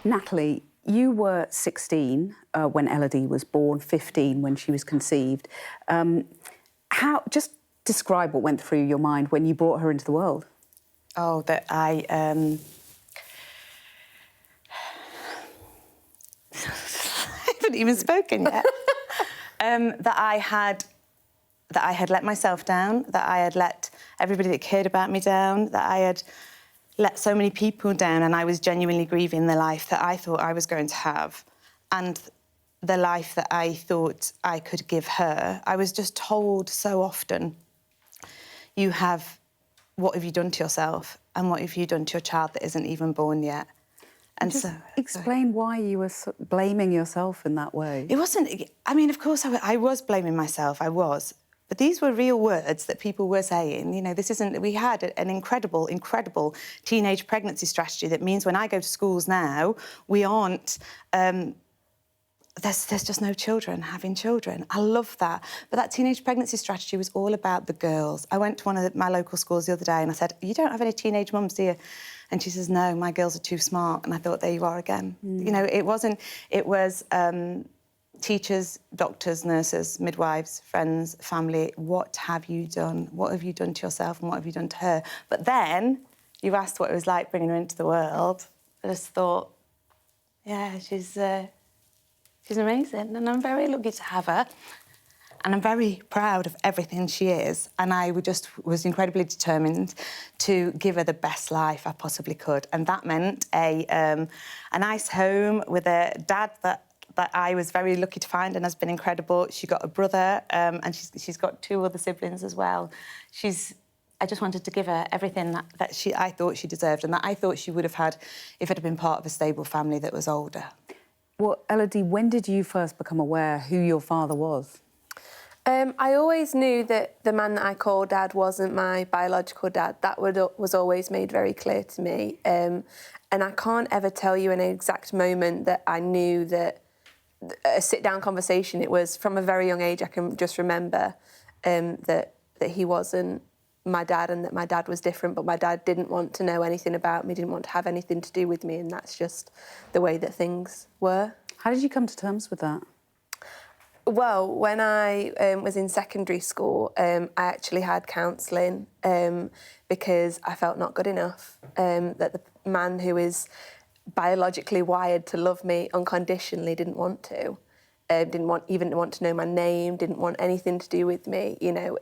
Natalie, you were 16 when Elodie was born, 15 when she was conceived. Just describe what went through your mind when you brought her into the world. Oh, that I haven't even spoken yet. that I had let myself down, that I had let everybody that cared about me down, that I had let so many people down, and I was genuinely grieving the life that I thought I was going to have and the life that I thought I could give her. I was just told so often, what have you done to yourself and what have you done to your child that isn't even born yet? And just explain why you were blaming yourself in that way. It wasn't... I mean, of course, I was blaming myself, I was. But these were real words that people were saying. You know, this isn't... We had an incredible, incredible teenage pregnancy strategy that means when I go to schools now, we aren't... There's just no children having children. I love that. But that teenage pregnancy strategy was all about the girls. I went to one of my local schools the other day and I said, you don't have any teenage mums, do you? And she says, no, my girls are too smart. And I thought, there you are again. You know, it wasn't... It was teachers, doctors, nurses, midwives, friends, family. What have you done? What have you done to yourself and what have you done to her? But then you asked what it was like bringing her into the world. I just thought, yeah, she's amazing, and I'm very lucky to have her. And I'm very proud of everything she is. And I was incredibly determined to give her the best life I possibly could. And that meant a nice home with a dad that I was very lucky to find and has been incredible. She got a brother, and she's got 2 other siblings as well. I just wanted to give her everything that I thought she deserved and that I thought she would have had if it had been part of a stable family that was older. Well, Elodie, when did you first become aware who your father was? I always knew that the man that I called Dad wasn't my biological dad. That was always made very clear to me. And I can't ever tell you an exact moment that I knew that a sit-down conversation. It was from a very young age. I can just remember that he wasn't my dad and that my dad was different, but my dad didn't want to know anything about me, didn't want to have anything to do with me, and that's just the way that things were. How did you come to terms with that? Well, when I was in secondary school, I actually had counselling because I felt not good enough, that the man who is biologically wired to love me unconditionally didn't want to, even want to know my name, didn't want anything to do with me. You know,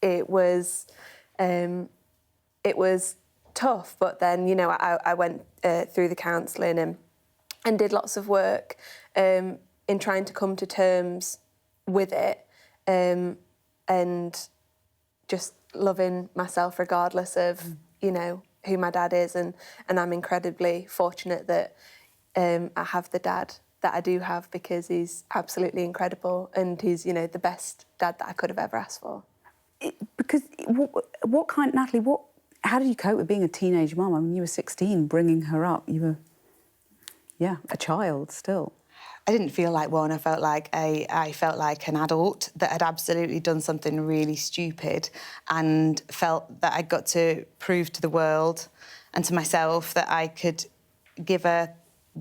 it was tough, but then, you know, I went through the counselling and did lots of work in trying to come to terms with it and just loving myself regardless of, you know, who my dad is. And I'm incredibly fortunate that I have the dad that I do have, because he's absolutely incredible and he's, you know, the best dad that I could have ever asked for. Natalie, how did you cope with being a teenage mum? I mean, you were 16, bringing her up. You were, yeah, a child still. I didn't feel like one. I felt like an adult that had absolutely done something really stupid and felt that I'd got to prove to the world and to myself that I could give her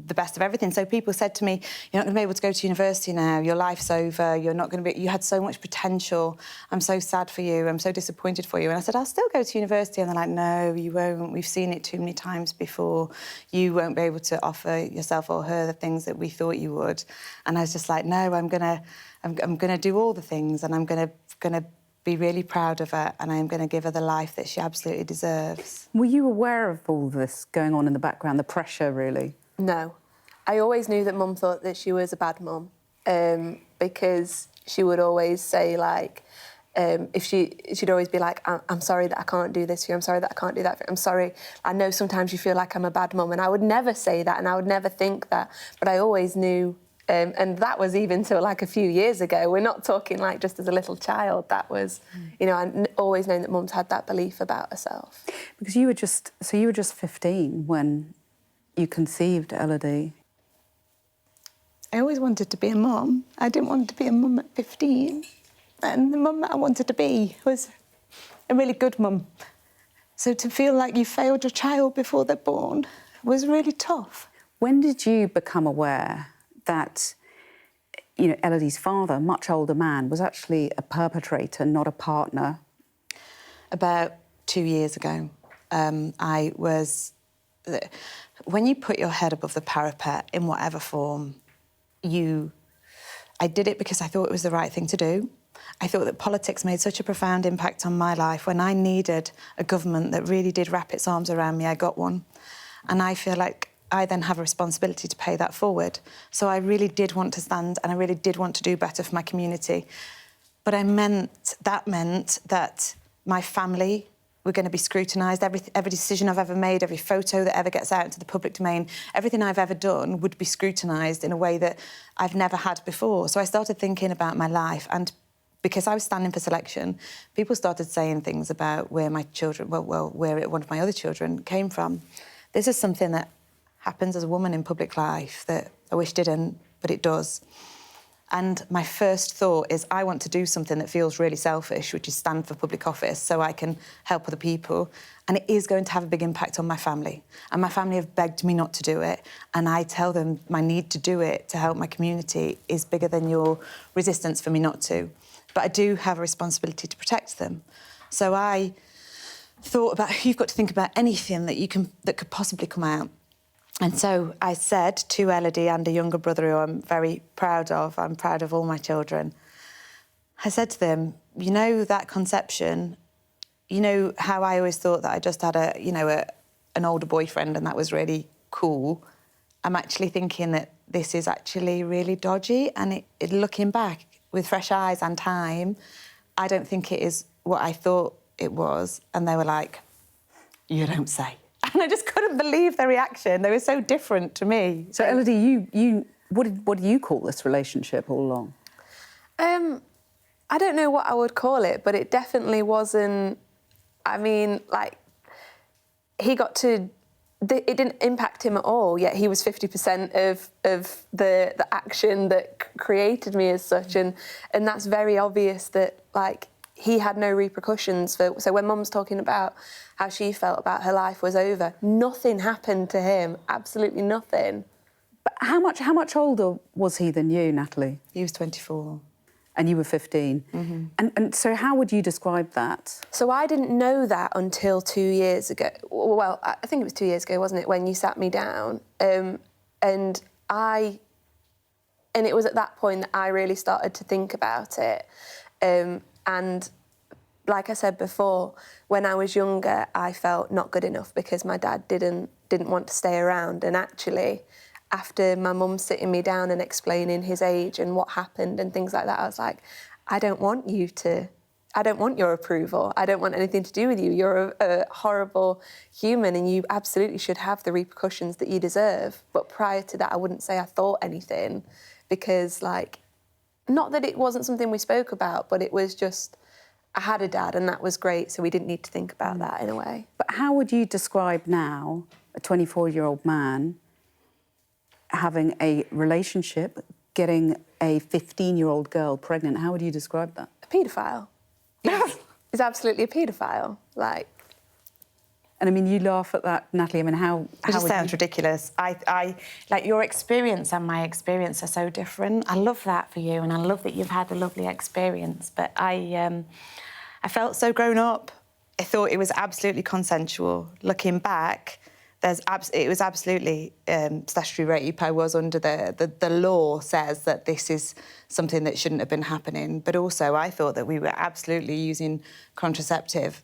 the best of everything. So people said to me, you're not going to be able to go to university now, your life's over, you're not going to be... You had so much potential, I'm so sad for you, I'm so disappointed for you. And I said, I'll still go to university. And they're like, no, you won't, we've seen it too many times before. You won't be able to offer yourself or her the things that we thought you would. And I was just like, no, I'm gonna do all the things, and I'm gonna be really proud of her, and I'm going to give her the life that she absolutely deserves. Were you aware of all this going on in the background, the pressure, really? No. I always knew that Mum thought that she was a bad mum, because she would always say, like, she'd always be like, I'm sorry that I can't do this for you, I'm sorry that I can't do that for you, I'm sorry, I know sometimes you feel like I'm a bad mum, and I would never say that, and I would never think that, but I always knew, and that was even till like a few years ago. We're not talking like just as a little child. That was, you know, I always known that Mum's had that belief about herself. Because you were just 15 when you conceived Elodie. I always wanted to be a mum. I didn't want to be a mum at 15. And the mum that I wanted to be was a really good mum. So to feel like you failed your child before they're born was really tough. When did you become aware that, you know, Elodie's father, a much older man, was actually a perpetrator, not a partner? About 2 years ago, when you put your head above the parapet in whatever form, I did it because I thought it was the right thing to do. I thought that politics made such a profound impact on my life. When I needed a government that really did wrap its arms around me, I got one. And I feel like I then have a responsibility to pay that forward. So I really did want to stand and I really did want to do better for my community. But that meant that my family were going to be scrutinised. Every decision I've ever made, every photo that ever gets out into the public domain, everything I've ever done would be scrutinised in a way that I've never had before. So I started thinking about my life, and because I was standing for selection, people started saying things about where my children, where one of my other children came from. This is something that happens as a woman in public life that I wish didn't, but it does. And my first thought is I want to do something that feels really selfish, which is stand for public office so I can help other people. And it is going to have a big impact on my family. And my family have begged me not to do it. And I tell them my need to do it to help my community is bigger than your resistance for me not to. But I do have a responsibility to protect them. So I thought about, you've got to think about anything that could possibly come out. And so I said to Elodie and a younger brother who I'm very proud of, I'm proud of all my children, I said to them, you know, that conception, you know how I always thought that I just had an older boyfriend and that was really cool? I'm actually thinking that this is actually really dodgy, and looking back with fresh eyes and time, I don't think it is what I thought it was. And they were like, you don't say. And I just couldn't believe their reaction. They were so different to me. So, Elodie, what do you call this relationship all along? I don't know what I would call it, but it definitely wasn't. I mean, like, it didn't impact him at all. Yet he was 50% of the action that created me as such, and that's very obvious that, like, he had no repercussions for. So when Mum's talking about how she felt about her life was over, nothing happened to him. Absolutely nothing. But how much older was he than you, Natalie? He was 24. And you were 15. Mm-hmm. And so how would you describe that? So I didn't know that until 2 years ago. Well, I think it was 2 years ago, wasn't it, when you sat me down? And it was at that point that I really started to think about it. And like I said before, when I was younger, I felt not good enough because my dad didn't want to stay around. And actually, after my mum sitting me down and explaining his age and what happened and things like that, I was like, I don't want your approval. I don't want anything to do with you. You're a horrible human and you absolutely should have the repercussions that you deserve. But prior to that, I wouldn't say I thought anything because, like, not that it wasn't something we spoke about, but it was just, I had a dad and that was great, so we didn't need to think about that in a way. But how would you describe now a 24-year-old man having a relationship, getting a 15-year-old girl pregnant? How would you describe that? A paedophile. He's absolutely a paedophile, like. And I mean, you laugh at that, Natalie. I mean, how it just sounds ridiculous. I like your experience and my experience are so different. I love that for you, and I love that you've had a lovely experience. But I felt so grown up. I thought it was absolutely consensual. Looking back, it was absolutely statutory rape. I was under the law says that this is something that shouldn't have been happening. But also, I thought that we were absolutely using contraceptive.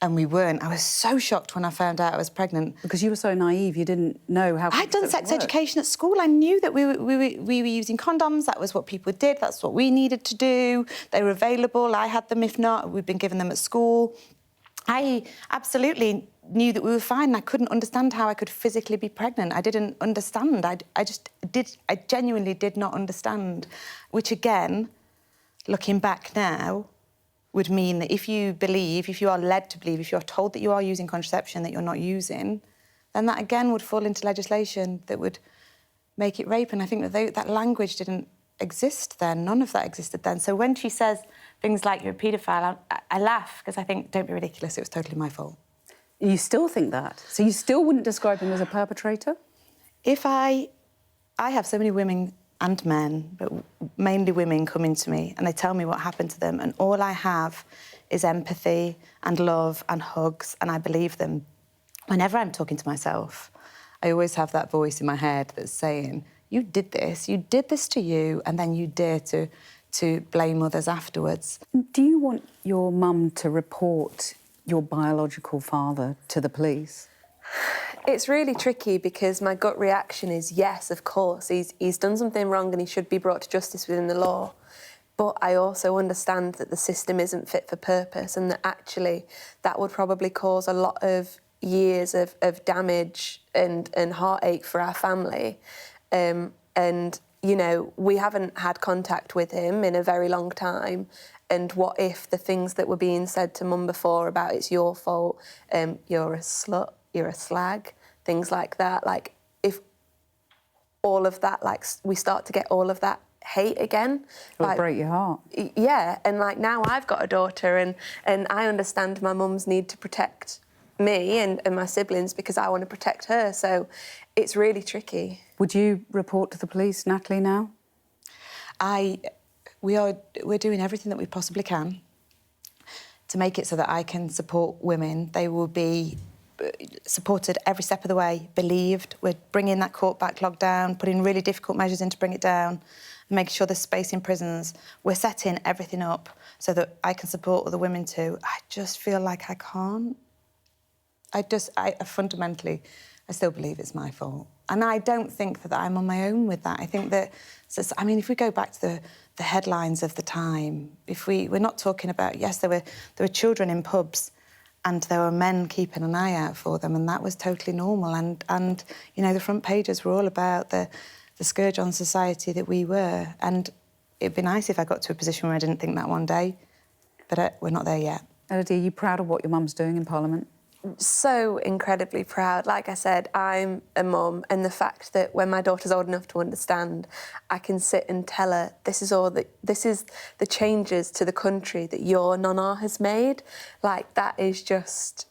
And we weren't. I was so shocked when I found out I was pregnant. Because you were so naive, you didn't know how... I'd done sex education at school. I knew that we were using condoms. That was what people did. That's what we needed to do. They were available. I had them, if not. We'd been given them at school. I absolutely knew that we were fine. I couldn't understand how I could physically be pregnant. I didn't understand. I genuinely did not understand. Which, again, looking back now, would mean that if you are led to believe, if you're told that you are using contraception that you're not using, then that again would fall into legislation that would make it rape. And I think that that language didn't exist then. None of that existed then. So when she says things like you're a paedophile, I laugh because I think, don't be ridiculous, it was totally my fault. You still think that? So you still wouldn't describe him as a perpetrator? if I have so many women and men, but mainly women, coming to me and they tell me what happened to them, and all I have is empathy and love and hugs, and I believe them. Whenever I'm talking to myself, I always have that voice in my head that's saying, you did this to you, and then you dare to blame others afterwards. Do you want your mum to report your biological father to the police? It's really tricky because my gut reaction is yes, of course, he's done something wrong and he should be brought to justice within the law. But I also understand that the system isn't fit for purpose, and that actually that would probably cause a lot of years of damage and heartache for our family. And, you know, we haven't had contact with him in a very long time. And what if the things that were being said to Mum before about it's your fault, you're a slut, you're a slag, things like that, like if all of that, like we start to get all of that hate again. It'll like, break your heart. Yeah, and like now I've got a daughter and I understand my mum's need to protect me and my siblings because I want to protect her, so it's really tricky. Would you report to the police, Natalie, now? We're doing everything that we possibly can to make it so that I can support women. They will be supported every step of the way, believed. We're bringing that court backlog down, putting really difficult measures in to bring it down, and making sure there's space in prisons. We're setting everything up so that I can support other women too. I just feel like I can't. I fundamentally, I still believe it's my fault. And I don't think that I'm on my own with that. I think that, I mean, if we go back to the headlines of the time, we're not talking about, yes, there were children in pubs and there were men keeping an eye out for them, and that was totally normal. And you know, the front pages were all about the scourge on society that we were. And it'd be nice if I got to a position where I didn't think that one day, but we're not there yet. Elodie, are you proud of what your mum's doing in Parliament? So incredibly proud. Like I said, I'm a mum, and the fact that when my daughter's old enough to understand, I can sit and tell her this is the changes to the country that your nonna has made. Like, that is just,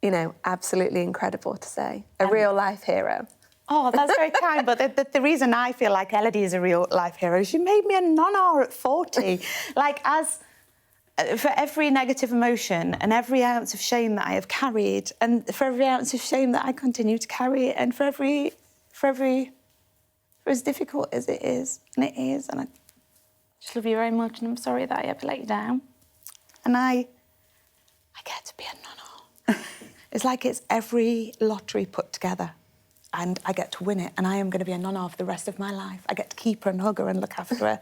you know, absolutely incredible to say. A real life hero. Oh, that's very kind, but the reason I feel like Elodie is a real life hero is she made me a nonna at 40. Like, for every negative emotion and every ounce of shame that I have carried, and for every ounce of shame that I continue to carry, and for as difficult as it is, and I just love you very much, and I'm sorry that I ever let you down. And I get to be a nonna. It's like it's every lottery put together, and I get to win it, and I am going to be a nonna for the rest of my life. I get to keep her and hug her and look after her.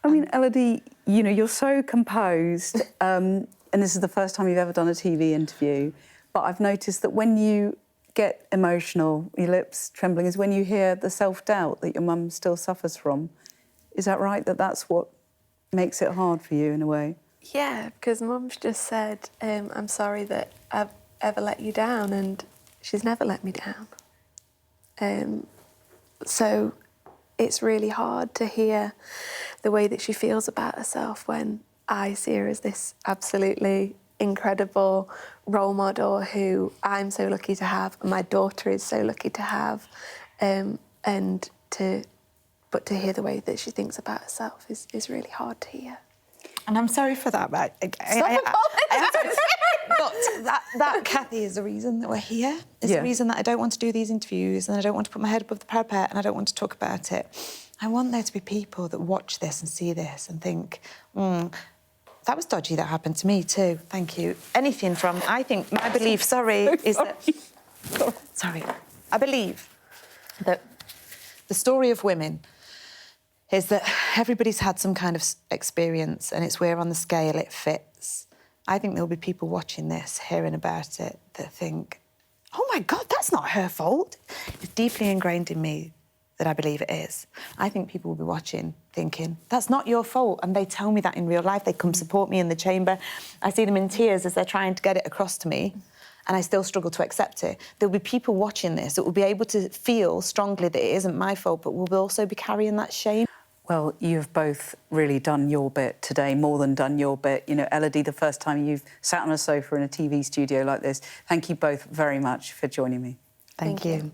I mean, Elodie, you know, you're so composed, and this is the first time you've ever done a TV interview, but I've noticed that when you get emotional, your lips trembling, is when you hear the self-doubt that your mum still suffers from. Is that right, that that's what makes it hard for you in a way? Yeah, because Mum's just said, I'm sorry that I've ever let you down, and she's never let me down. So it's really hard to hear the way that she feels about herself when I see her as this absolutely incredible role model who I'm so lucky to have, and my daughter is so lucky to have, but to hear the way that she thinks about herself is really hard to hear. And I'm sorry for that, but that, Kathy, is the reason that we're here. It's the reason that I don't want to do these interviews, and I don't want to put my head above the parapet, and I don't want to talk about it. I want there to be people that watch this and see this and think, that was dodgy, that happened to me too. Thank you. Anything from, I think, my belief, is that... Sorry. I believe that the story of women is that everybody's had some kind of experience, and it's where on the scale it fits. I think there'll be people watching this, hearing about it, that think, oh my God, that's not her fault. It's deeply ingrained in me that I believe it is. I think people will be watching thinking, that's not your fault, and they tell me that in real life. They come support me in the chamber. I see them in tears as they're trying to get it across to me, and I still struggle to accept it. There'll be people watching this that will be able to feel strongly that it isn't my fault, but will also be carrying that shame. Well, you've both really done your bit today, more than done your bit. You know, Elodie, the first time you've sat on a sofa in a TV studio like this. Thank you both very much for joining me. Thank you.